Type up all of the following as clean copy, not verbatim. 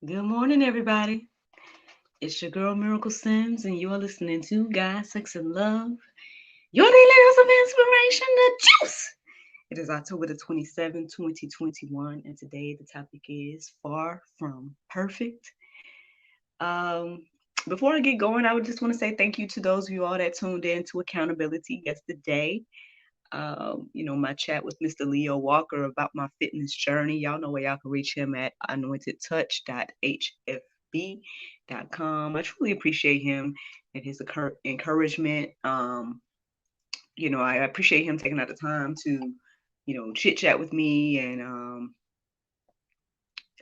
Good morning, everybody. It's your girl Miracle Sims, and you are listening to God, Sex, and Love. Your daily dose of inspiration, the juice. It is October the 27th, 2021, and today the topic is far from perfect. Um, Before I get going, I would just want to say thank you to those of you all that tuned in to accountability yesterday. My chat with Mr. Leo Walker about my fitness journey. Y'all know where y'all can reach him at anointedtouch.hfb.com. I truly appreciate him and his encouragement. I appreciate him taking out the time to, chit chat with me and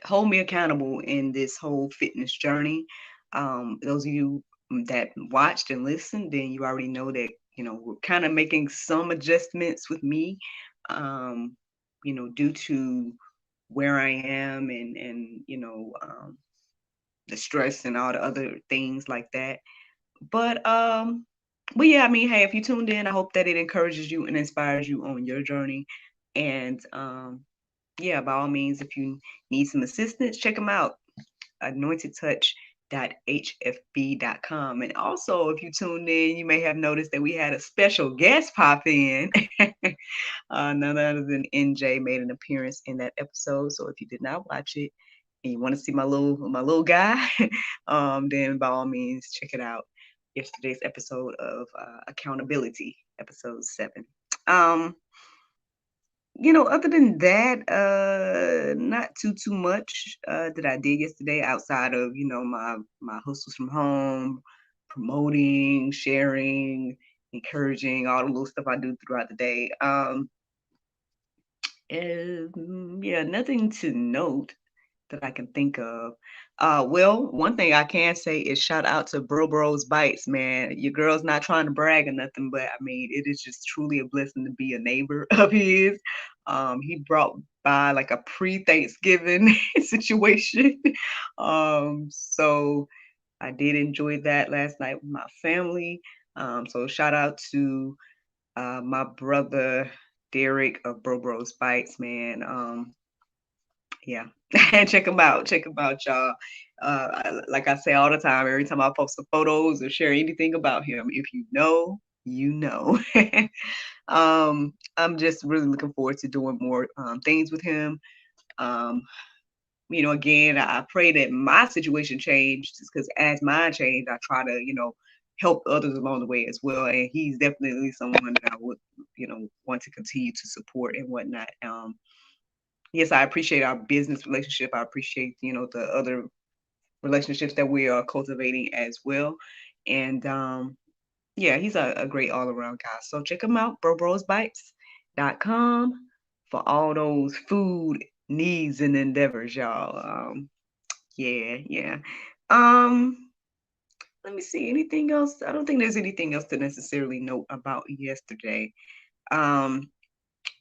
hold me accountable in this whole fitness journey. Those of you that watched and listened, then you already know that, we're kind of making some adjustments with me, due to where I am and the stress and all the other things like that. But yeah, I mean, hey, if you tuned in, I hope that it encourages you and inspires you on your journey. And yeah, by all means, if you need some assistance, check them out. anointedtouch.hfb.com. And also, if you tuned in, you may have noticed that we had a special guest pop in. None other than NJ made an appearance in that episode. So if you did not watch it and you want to see my little guy, then by all means check it out. Yesterday's episode of Accountability, episode 7. Um, Other than that, not too much that I did yesterday outside of my hustles from home, promoting, sharing, encouraging, all the little stuff I do throughout the day. Yeah, nothing to note that I can think of. Well, one thing I can say is shout out to Bros Bites, man. Your girl's not trying to brag or nothing, but I mean, it is just truly a blessing to be a neighbor of his. He brought by like a pre-Thanksgiving situation. So I did enjoy that last night with my family. So shout out to my brother Derek of Bros Bites, man. Yeah, check him out. Check him out, y'all. Like I say all the time, every time I post some photos or share anything about him, if you know, you know. I'm just really looking forward to doing more things with him. Um, again, I pray that my situation changed because as mine changed, I try to, help others along the way as well. And he's definitely someone that I would, want to continue to support and whatnot. Yes, I appreciate our business relationship. I appreciate, the other relationships that we are cultivating as well. And yeah, he's a great all around guy. So check him out, brosbites.com for all those food needs and endeavors, y'all. Yeah. Um, Let me see. Anything else? I don't think there's anything else to necessarily note about yesterday. Um,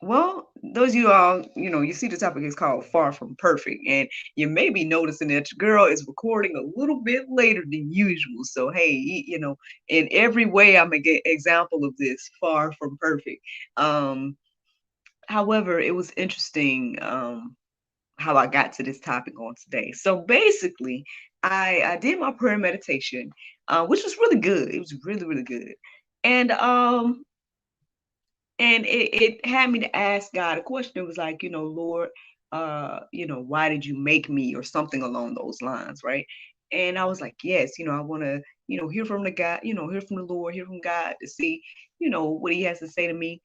Well, those of you all, you see the topic is called Far From Perfect, and you may be noticing that your girl is recording a little bit later than usual. So, hey, in every way, I'm an example of this Far From Perfect. Um, However, it was interesting how I got to this topic on today. So, basically, I did my prayer meditation, which was really good. It was really, really good. And it had me to ask God a question. It was like, Lord, why did you make me, or something along those lines, right? And I was like, yes, I want to, hear from the God, hear from the Lord, hear from God to see, what He has to say to me.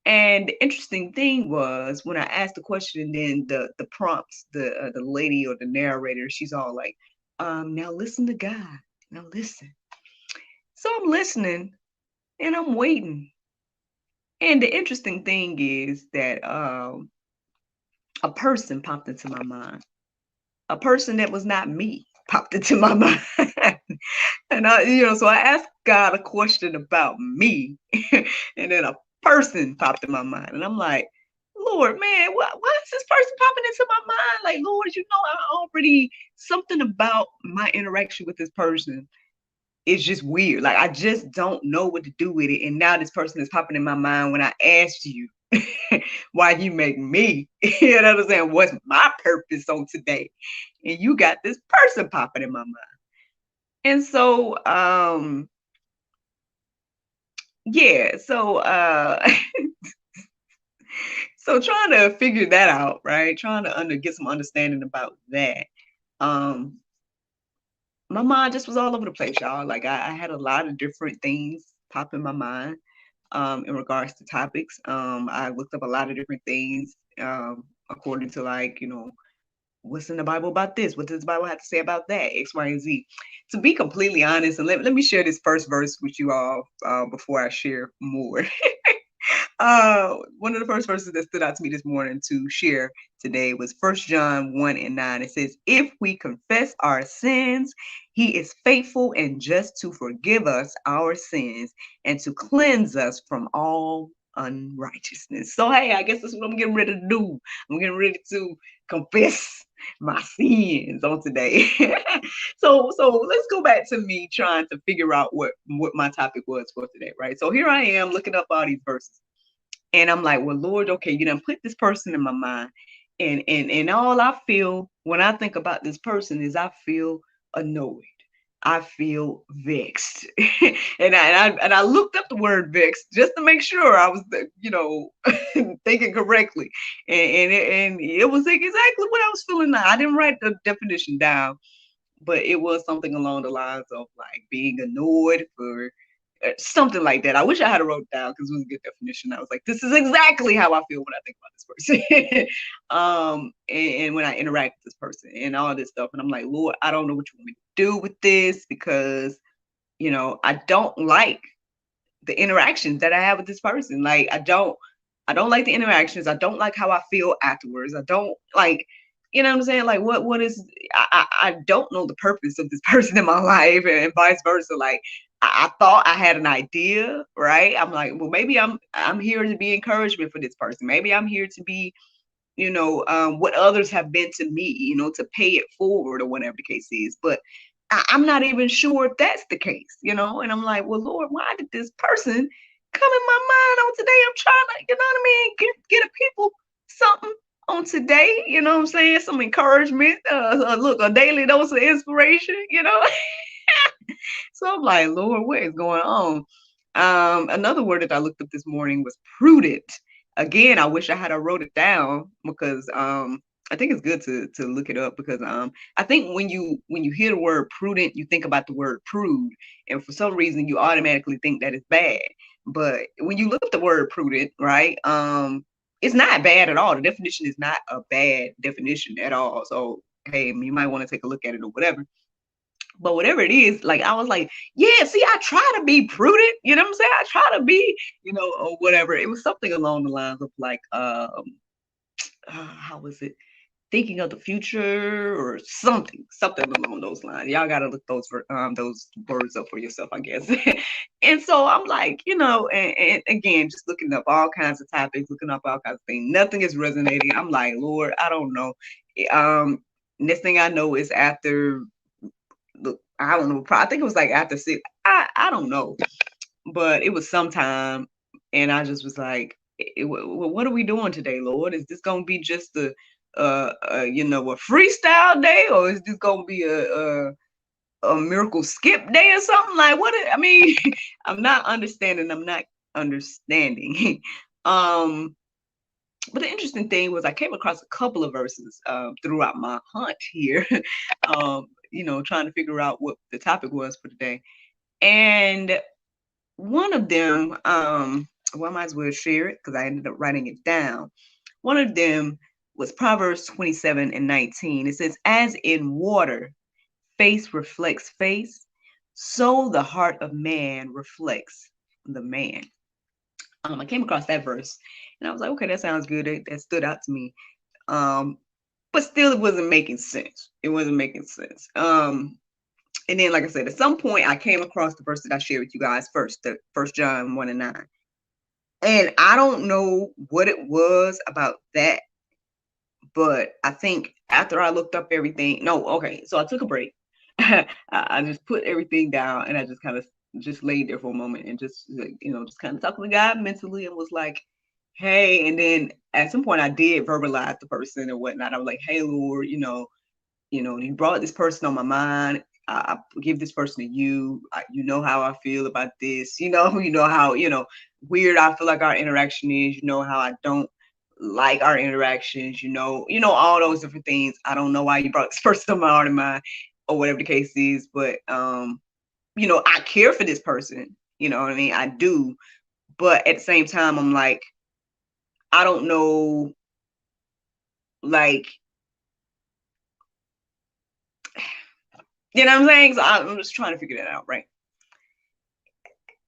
And the interesting thing was when I asked the question, and then the prompts, the lady or the narrator, she's all like, now listen to God, now listen. So I'm listening and I'm waiting. And the interesting thing is that a person popped into my mind. A person that was not me popped into my mind. And so I asked God a question about me, and then a person popped in my mind. And I'm like, Lord, man, why is this person popping into my mind? Like, Lord, I already, something about my interaction with this person is just weird. Like, I just don't know what to do with it. And now this person is popping in my mind when I asked you. Why you make me? You know what I'm saying? What's my purpose on today? And you got this person popping in my mind. And so, yeah, so so trying to figure that out, right? Trying to get some understanding about that. Um, my mind just was all over the place, y'all. Like I had a lot of different things pop in my mind in regards to topics. I looked up a lot of different things according to like, what's in the Bible about this? What does the Bible have to say about that? X, Y, and Z. To be completely honest, and let me share this first verse with you all before I share more. One of the first verses that stood out to me this morning to share today was 1 John 1:9. It says, if we confess our sins, he is faithful and just to forgive us our sins and to cleanse us from all unrighteousness. So, hey, I guess that's what I'm getting ready to do. I'm getting ready to confess my sins on today. So let's go back to me trying to figure out what my topic was for today, right? So here I am looking up all these verses. And I'm like, well, Lord, okay, you done put this person in my mind. And all I feel when I think about this person is I feel annoyed. I feel vexed. And I looked up the word vexed just to make sure I was, thinking correctly. And it was like exactly what I was feeling now. I didn't write the definition down, but it was something along the lines of like being annoyed for something like that. I wish I had wrote it down because it was a good definition. I was like, this is exactly how I feel when I think about this person. And when I interact with this person and all this stuff. And I'm like, Lord, I don't know what you want me to do with this because, I don't like the interactions that I have with this person. Like, I don't like the interactions. I don't like how I feel afterwards. I don't like, you know what I'm saying? Like what is I don't know the purpose of this person in my life and vice versa. Like I thought I had an idea, right? I'm like, well, maybe I'm here to be encouragement for this person. Maybe I'm here to be, what others have been to me, to pay it forward or whatever the case is. But I'm not even sure if that's the case, and I'm like, well, Lord, why did this person come in my mind on today? I'm trying to, you know what I mean, get a people something on today, you know what I'm saying? Some encouragement, look, a daily dose of inspiration, So I'm like, Lord, what is going on? Another word that I looked up this morning was prudent. Again, I wish I had wrote it down because I think it's good to look it up because I think when you hear the word prudent, you think about the word prude, and for some reason you automatically think that it's bad. But when you look up the word prudent, right? It's not bad at all. The definition is not a bad definition at all. So hey, you might want to take a look at it or whatever. But whatever it is, like I was like, yeah, see, I try to be prudent, you know what I'm saying? I try to be, or whatever. It was something along the lines of like, how was it? Thinking of the future or something along those lines. Y'all gotta look those words up for yourself, I guess. And so I'm like, and again, just looking up all kinds of topics, looking up all kinds of things. Nothing is resonating. I'm like, Lord, I don't know. Next thing I know is after I don't know. I think it was like after 6. I don't know, but it was sometime, and I just was like, "What are we doing today, Lord? Is this gonna be just a freestyle day, or is this gonna be a miracle skip day or something? Like what? I mean, I'm not understanding. I'm not understanding. But the interesting thing was I came across a couple of verses throughout my hunt here, trying to figure out what the topic was for today. And one of them, well, I might as well share it because I ended up writing it down. One of them was Proverbs 27:19. It says, as in water, face reflects face, so the heart of man reflects the man. I came across that verse and I was like, okay, that sounds good. That stood out to me. But still it wasn't making sense. It wasn't making sense. And then, like I said, at some point I came across the verse that I shared with you guys first, the 1 John 1:9. And I don't know what it was about that, but I think after I looked up everything, no, okay, so I took a break. I just put everything down and I just kind of just laid there for a moment and just, just kind of talking to God mentally and was like, hey, and then at some point I did verbalize the person and whatnot. I was like, hey, Lord, you brought this person on my mind. I give this person to you. You know how I feel about this. You know how weird I feel like our interaction is. You know how I don't like our interactions. All those different things. I don't know why you brought this person on my heart and mind, or whatever the case is. But I care for this person. You know what I mean? I do. But at the same time, I'm like, I don't know, like, you know what I'm saying? So I'm just trying to figure that out, right?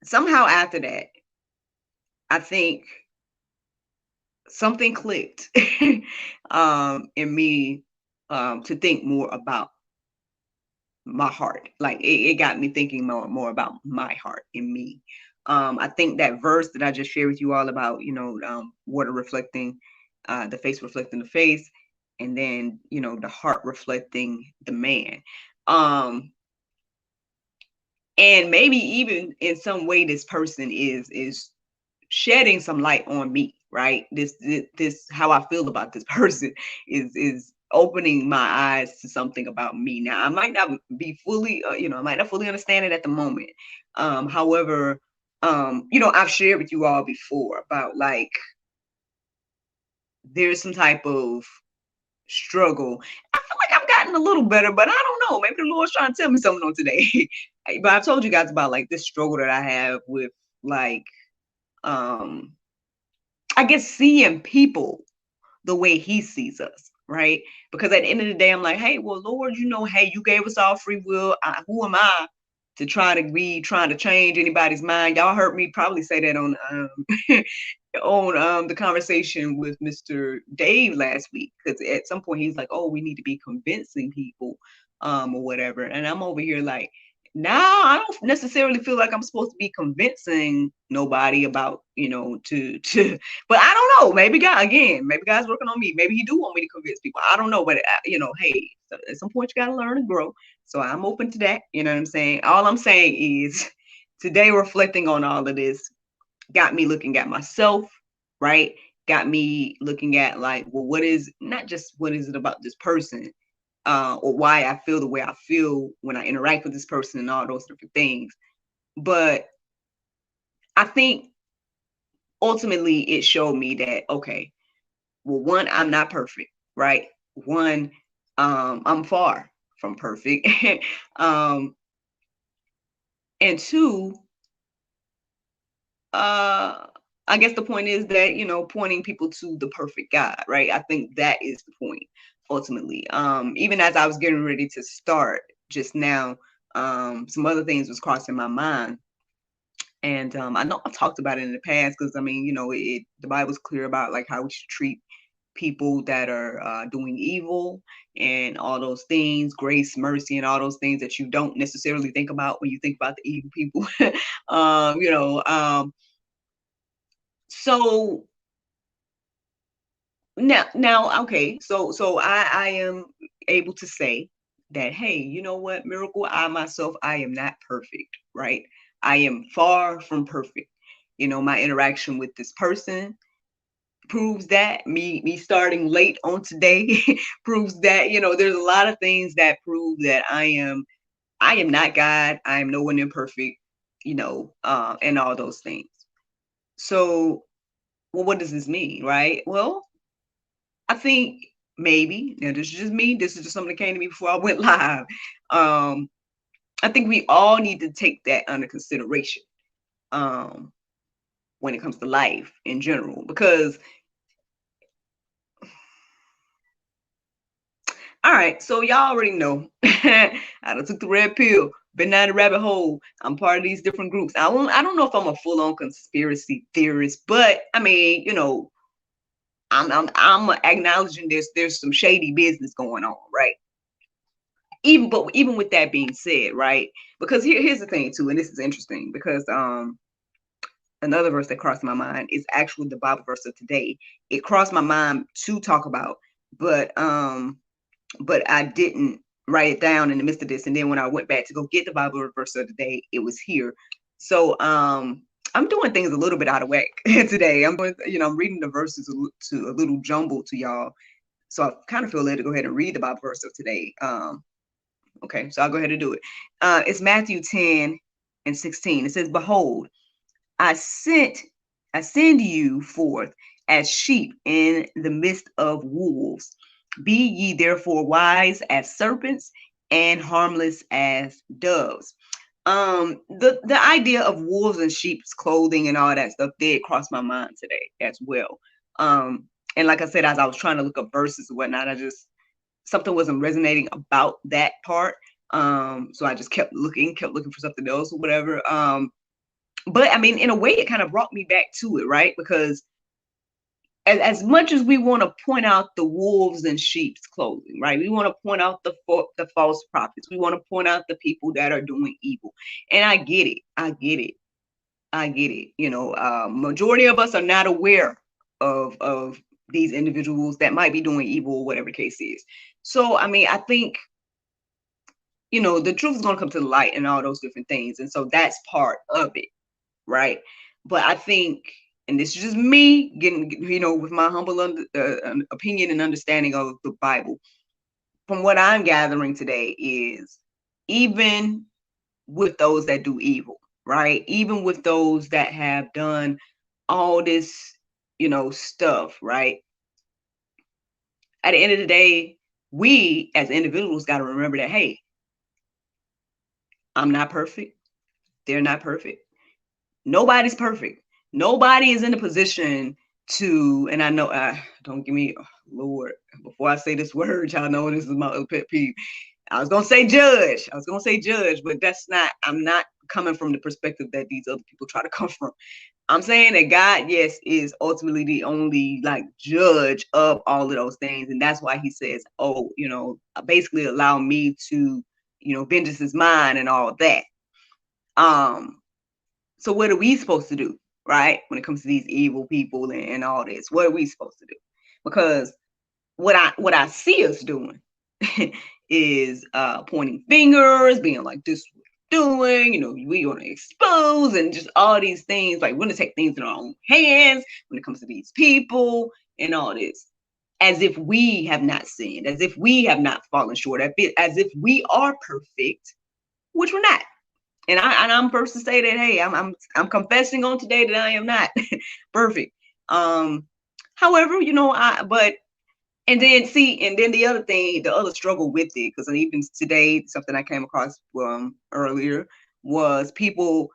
Somehow after that, I think something clicked in me, to think more about my heart. Like it got me thinking more about my heart in me. I think that verse that I just shared with you all about, water reflecting, the face reflecting the face, and then, the heart reflecting the man. Um, and maybe even in some way, this person is shedding some light on me, right? This how I feel about this person is opening my eyes to something about me. Now I might not be fully, I might not fully understand it at the moment. However, I've shared with you all before about, like, there's some type of struggle. I feel like I've gotten a little better, but I don't know. Maybe the Lord's trying to tell me something on today. But I've told you guys about, like, this struggle that I have with, like, um I guess seeing people the way he sees us, right? Because at the end of the day, I'm like, hey, well, Lord, hey, you gave us all free will. Who am I to trying to change anybody's mind? Y'all heard me probably say that on on the conversation with Mr. Dave last week, because at some point he's like, oh, we need to be convincing people, or whatever. And I'm over here like, now I don't necessarily feel like I'm supposed to be convincing nobody about, to but I don't know. Maybe God's working on me. Maybe he do want me to convince people. I don't know. But hey, at some point you got to learn and grow. So I'm open to that. You know what I'm saying? All I'm saying is, today, reflecting on all of this got me looking at myself, right? Got me looking at, like, well, not just what is it about this person, or why I feel the way I feel when I interact with this person and all those different things. But I think ultimately it showed me that, okay, well, one, I'm not perfect, right? One, I'm far from perfect. um, and two, uh, I guess the point is that, pointing people to the perfect God, right? I think that is the point ultimately. Even as I was getting ready to start just now, some other things was crossing my mind. And I know I've talked about it in the past, because I mean, the Bible's clear about, like, how we should treat people that are doing evil and all those things, grace, mercy, and all those things that you don't necessarily think about when you think about the evil people. um, you know, um, so now, okay, so I am able to say that, hey, you know what, Miracle, I am not perfect, right? I am far from perfect. My interaction with this person proves that. Me starting late on today proves that. There's a lot of things that prove that I am not God. I am no one imperfect, and all those things. So, well, what does this mean, right? Well, I think maybe, now this is just me, this is just something that came to me before I went live. Um, I think we all need to take that under consideration, um, when it comes to life in general, because, all right, so y'all already know, I done took the red pill, been down the rabbit hole. I'm part of these different groups. I don't know if I'm a full-on conspiracy theorist, but I mean, I'm acknowledging there's some shady business going on, right? Even with that being said, right? Because here's the thing too, and this is interesting, because another verse that crossed my mind is actually the Bible verse of today. It crossed my mind to talk about, but I didn't write it down in the midst of this. And then when I went back to go get the Bible verse of the day, it was here. So I'm doing things a little bit out of whack today. I'm reading the verses a little jumbled to y'all. So I kind of feel led to go ahead and read the Bible verse of today. Okay, so I'll go ahead and do it. It's Matthew 10:16. It says, "Behold, I send you forth as sheep in the midst of wolves. Be ye therefore wise as serpents and harmless as doves." The idea of wolves and sheep's clothing and all that stuff did cross my mind today as well. And like I said, as I was trying to look up verses and whatnot, something wasn't resonating about that part. So I just kept looking for something else or whatever. But I mean, in a way, it kind of brought me back to it, right? Because as much as we want to point out the wolves in sheep's clothing, right? We want to point out the false prophets. We want to point out the people that are doing evil. And I get it. Majority of us are not aware of these individuals that might be doing evil or whatever the case is. So, I mean, I think, the truth is going to come to the light and all those different things. And so that's part of it, right? But I think, and this is just me getting, with my humble opinion and understanding of the Bible, from what I'm gathering today is, even with those that do evil, right? Even with those that have done all this, stuff, right? At the end of the day, we as individuals got to remember that, hey, I'm not perfect. They're not perfect. Nobody's perfect. Nobody is in a position to, and I know, don't give me, Lord, before I say this word, y'all know this is my other pet peeve. I was going to say judge, but I'm not coming from the perspective that these other people try to come from. I'm saying that God, yes, is ultimately the only judge of all of those things. And that's why he says, oh, basically allow me to, vengeance is mine and all that. So what are we supposed to do, right? When it comes to these evil people and all this, what are we supposed to do? Because what I see us doing is pointing fingers, being like, this is what we're doing, we want to expose and just all these things. Like, we're going to take things in our own hands when it comes to these people and all this. As if we have not sinned, as if we have not fallen short, as if we are perfect, which we're not. And I'm first to say that, hey, I'm confessing on today that I am not perfect. However, and then the other thing, the other struggle with it, because even today, something I came across earlier was people,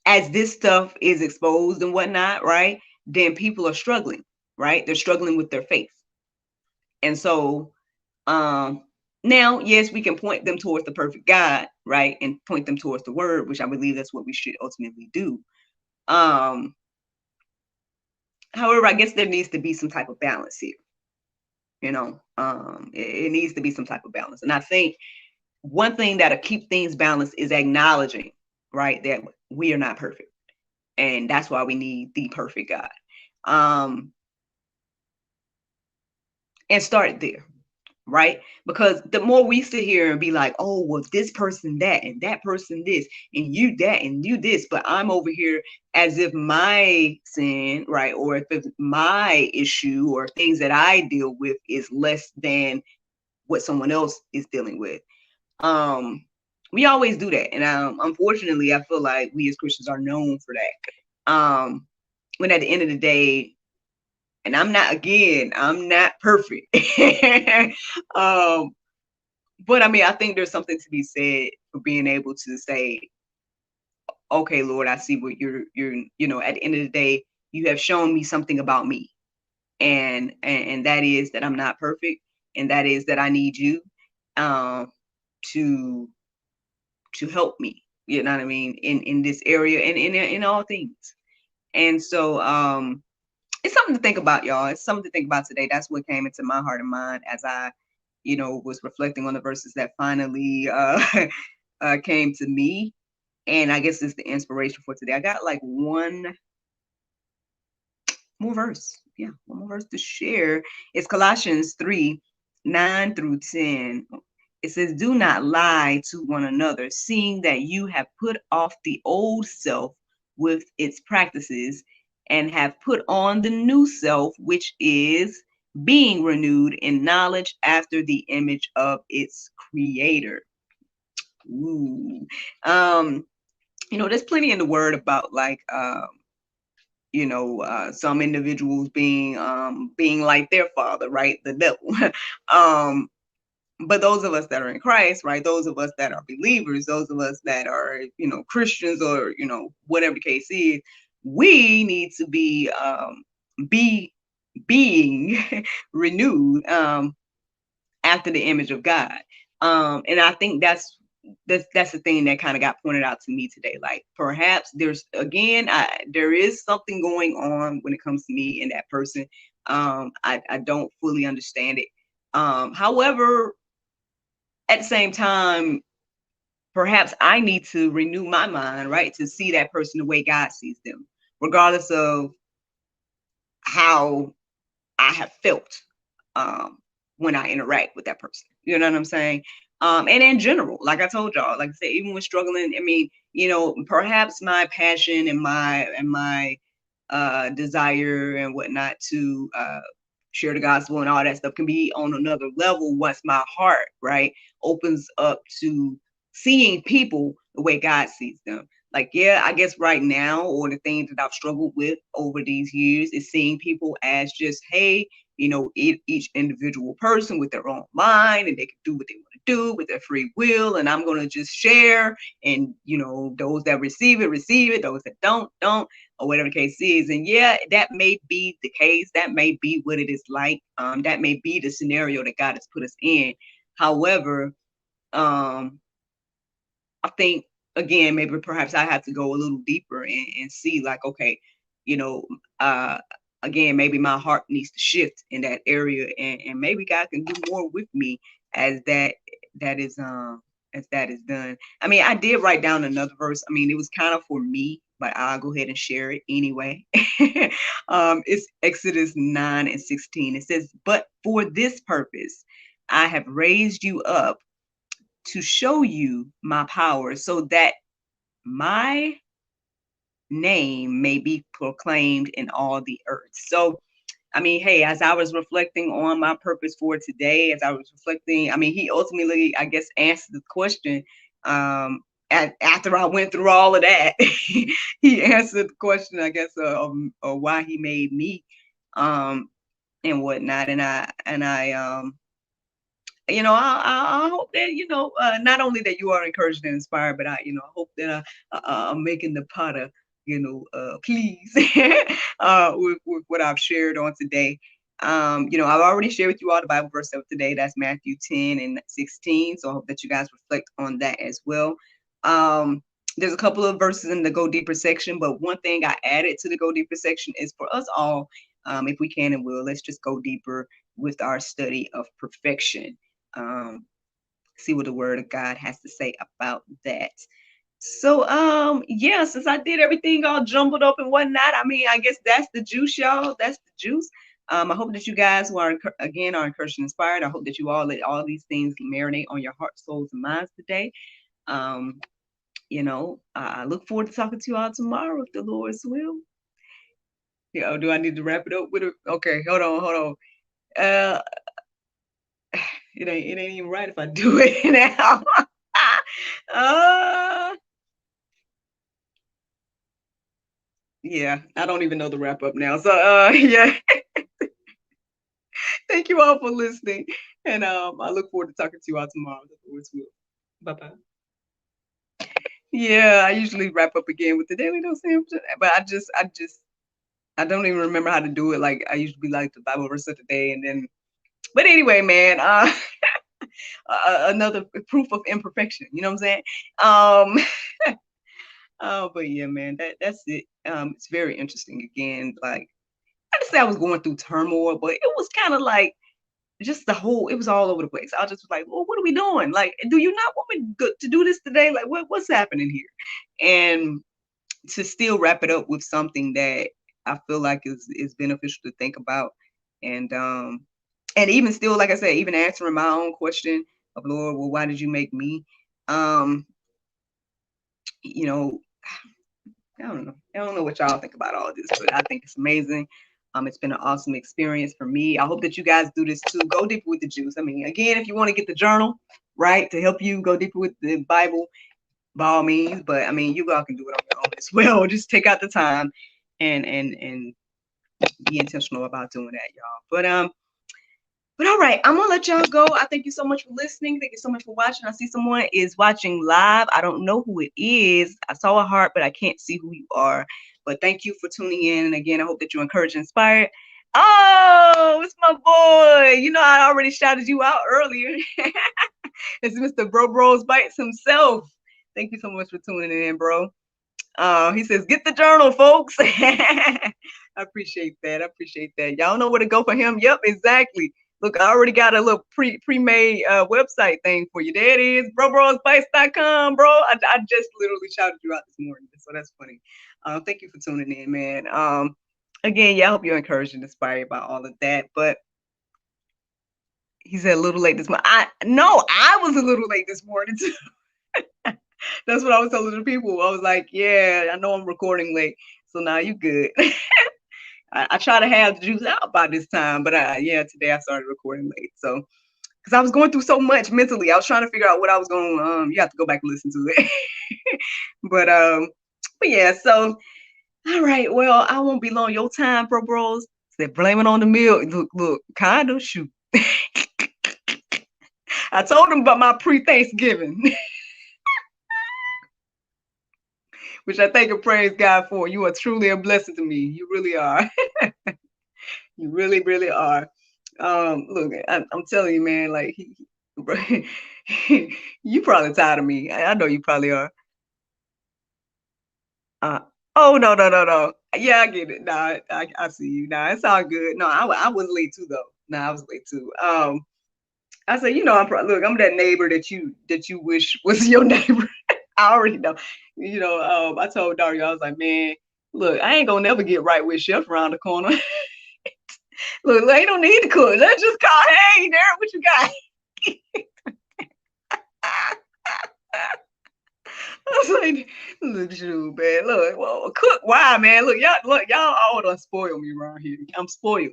as this stuff is exposed and whatnot, right? Then people are struggling, right? They're struggling with their faith. And so, now, yes, we can point them towards the perfect God, right? And point them towards the word, which I believe that's what we should ultimately do. However, I guess there needs to be some type of balance here. It needs to be some type of balance. And I think one thing that'll keep things balanced is acknowledging, right, that we are not perfect. And that's why we need the perfect God. And start there. Right? Because the more we sit here and be like, oh, well, this person that, and that person this, and you that, and you this, but I'm over here as if my sin, right, or if it's my issue or things that I deal with is less than what someone else is dealing with. We always do that. And unfortunately, I feel like we as Christians are known for that. When at the end of the day, and I'm not perfect. But I mean, I think there's something to be said for being able to say, okay, Lord, I see what you're, at the end of the day, you have shown me something about me. And that is that I'm not perfect. And that is that I need you, to help me, you know what I mean? In this area and in all things. And so, it's something to think about, y'all. It's something to think about today. That's what came into my heart and mind as I, was reflecting on the verses that finally came to me. And I guess it's the inspiration for today. I got one more verse. Yeah, one more verse to share. It's Colossians 3:9-10. It says, do not lie to one another, seeing that you have put off the old self with its practices, and have put on the new self, which is being renewed in knowledge after the image of its creator. Ooh. Um, there's plenty in the word about like some individuals being like their father, right? The devil. um, but those of us that are in Christ, right? Those of us that are believers, those of us that are, Christians, or, whatever the case is, we need to be being renewed after the image of God. And I think that's the thing that kind of got pointed out to me today. Like perhaps there is something going on when it comes to me and that person. I don't fully understand it. However, at the same time, perhaps I need to renew my mind, right, to see that person the way God sees them, regardless of how I have felt um, when I interact with that person. You know what I'm saying? And in general, like I told y'all, like I said, even when struggling, I mean, perhaps my passion and my desire and whatnot to share the gospel and all that stuff can be on another level once my heart, right, opens up to seeing people the way God sees them. Like, yeah, I guess right now, or the things that I've struggled with over these years is seeing people as just, hey, each individual person with their own mind, and they can do what they want to do with their free will. And I'm going to just share. And, those that receive it, those that don't, or whatever the case is. And yeah, that may be the case. That may be what it is like. That may be the scenario that God has put us in. However, I think, again, maybe perhaps I have to go a little deeper and see, like, okay, you know, uh, again, maybe my heart needs to shift in that area, and maybe God can do more with me as that is as that is done. I mean, I did write down another verse. I mean, it was kind of for me, but I'll go ahead and share it anyway. It's Exodus 9:16. It says, "But for this purpose, I have raised you up to show you my power, so that my name may be proclaimed in all the earth." So, I mean, hey, as I was reflecting on my purpose for today, as I was reflecting, I mean, he ultimately, I guess, answered the question. After I went through all of that, he answered the question, I guess, of why he made me, and whatnot. I hope that, not only that you are encouraged and inspired, but I hope that I'm making the potter, please, with what I've shared on today. I've already shared with you all the Bible verse of today. That's Matthew 10:16. So I hope that you guys reflect on that as well. There's a couple of verses in the Go Deeper section, but one thing I added to the Go Deeper section is for us all, if we can and will, let's just go deeper with our study of perfection. See what the word of God has to say about that. So yeah, since I did everything all jumbled up and whatnot, I mean, I guess that's the juice, y'all. That's the juice. I hope that you guys who are encouraged and inspired. I hope that you all let all these things marinate on your heart, souls, and minds today. I look forward to talking to you all tomorrow if the Lord's will. Yeah, do I need to wrap it up with it? Okay, hold on. Uh it ain't even right if I do it now. uh yeah, I don't even know the wrap up now. So yeah, thank you all for listening. And I look forward to talking to you all tomorrow. Bye bye. Yeah, I usually wrap up again with the daily dose sandwich, but I don't even remember how to do it. Like I usually be like the Bible verse of the day, and then but anyway, man, another proof of imperfection. You know what I'm saying? But yeah, man, that's it. It's very interesting. Again, like I just say I was going through turmoil, but it was kind of like just it was all over the place. I just was like, well, what are we doing? Like, do you not want me to do this today? Like, what's happening here? And to still wrap it up with something that I feel like is beneficial to think about, and even still, like I said, even answering my own question of, Lord, well, why did you make me? Um, you know, I don't know. I don't know what y'all think about all this, but I think it's amazing. It's been an awesome experience for me. I hope that you guys do this too. Go deeper with the juice. I mean, again, if you want to get the journal, right, to help you go deeper with the Bible, by all means. But I mean, you all can do it on your own as well. Just take out the time and be intentional about doing that, y'all. But all right, I'm gonna let y'all go. I thank you so much for listening. Thank you so much for watching. I see someone is watching live. I don't know who it is. I saw a heart, but I can't see who you are. But thank you for tuning in. And again, I hope that you're encouraged and inspired. Oh, it's my boy. You know, I already shouted you out earlier. It's Mr. Bros Bites himself. Thank you so much for tuning in, bro. He says, get the journal, folks. I appreciate that. I appreciate that. Y'all know where to go for him. Yep, exactly. Look, I already got a little pre-made website thing for you. There it is, brobrosbites.com, bro. I just literally shouted you out this morning, so that's funny. Thank you for tuning in, man. Again, yeah, I hope you're encouraged and inspired by all of that. But he said a little late this morning. I was a little late this morning too. That's what I was telling the people. I was like, yeah, I know I'm recording late, so now you good. I try to have the juice out by this time, but today I started recording late. So, because I was going through so much mentally, I was trying to figure out what I was going. You have to go back and listen to it. but yeah. So, all right. Well, I won't be long your time, bros. Said blame it on the meal. Look, kind of shoot. I told them about my pre-Thanksgiving. Which I thank and praise God for. You are truly a blessing to me. You really are. You really, really are. Look, I'm telling you, man, like you probably tired of me. I know you probably are. Uh, oh no. Yeah, I get it. Nah, I see you. Nah, it's all good. No, I was late too though. Nah, I was late too. I said, you know, I'm that neighbor that you wish was your neighbor. I already know. You know, I told Dario, I was like, man, look, I ain't gonna never get right with Chef around the corner. Look, ain't no need to cook. Let's just call, hey, Derek, what you got? I was like, look, shoot, man. Look, well, cook. Why, man? Look, y'all all done spoil me around here. I'm spoiled.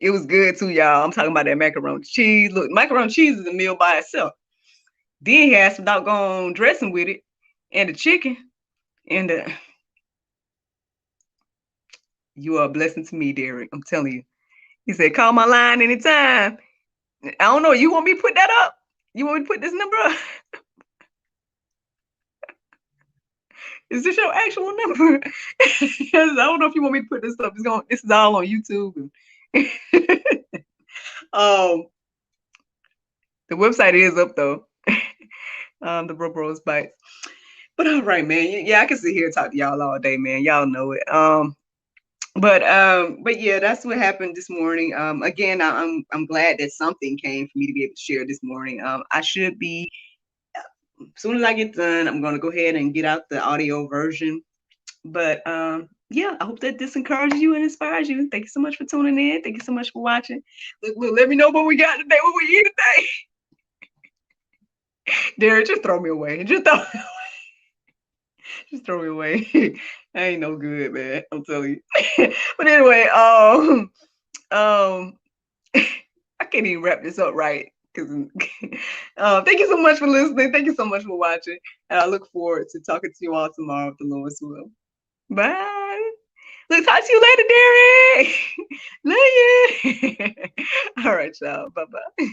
It was good too, y'all. I'm talking about that macaroni cheese. Look, macaroni cheese is a meal by itself. Then he had some doggone dressing with it, and the chicken, and you are a blessing to me, Derek. I'm telling you. He said, call my line anytime. I don't know. You want me to put that up? You want me to put this number up? Is this your actual number? I don't know if you want me to put this up. This is all on YouTube. The website is up though. The Bros Bites. But all right, man. Yeah, I can sit here and talk to y'all all day, man. Y'all know it. But yeah, that's what happened this morning. Again, I'm glad that something came for me to be able to share this morning. I should be, as soon as I get done, I'm gonna go ahead and get out the audio version. But yeah, I hope that this encourages you and inspires you. Thank you so much for tuning in. Thank you so much for watching. Look, let me know what we got today, what we eat today. Derek, just throw me away. Just throw me away. I ain't no good, man. I'm telling you. But anyway, I can't even wrap this up right. Thank you so much for listening. Thank you so much for watching. And I look forward to talking to you all tomorrow if the Lord's will. Bye. Look, talk to you later, Derek. Love you. All right, y'all. Bye-bye.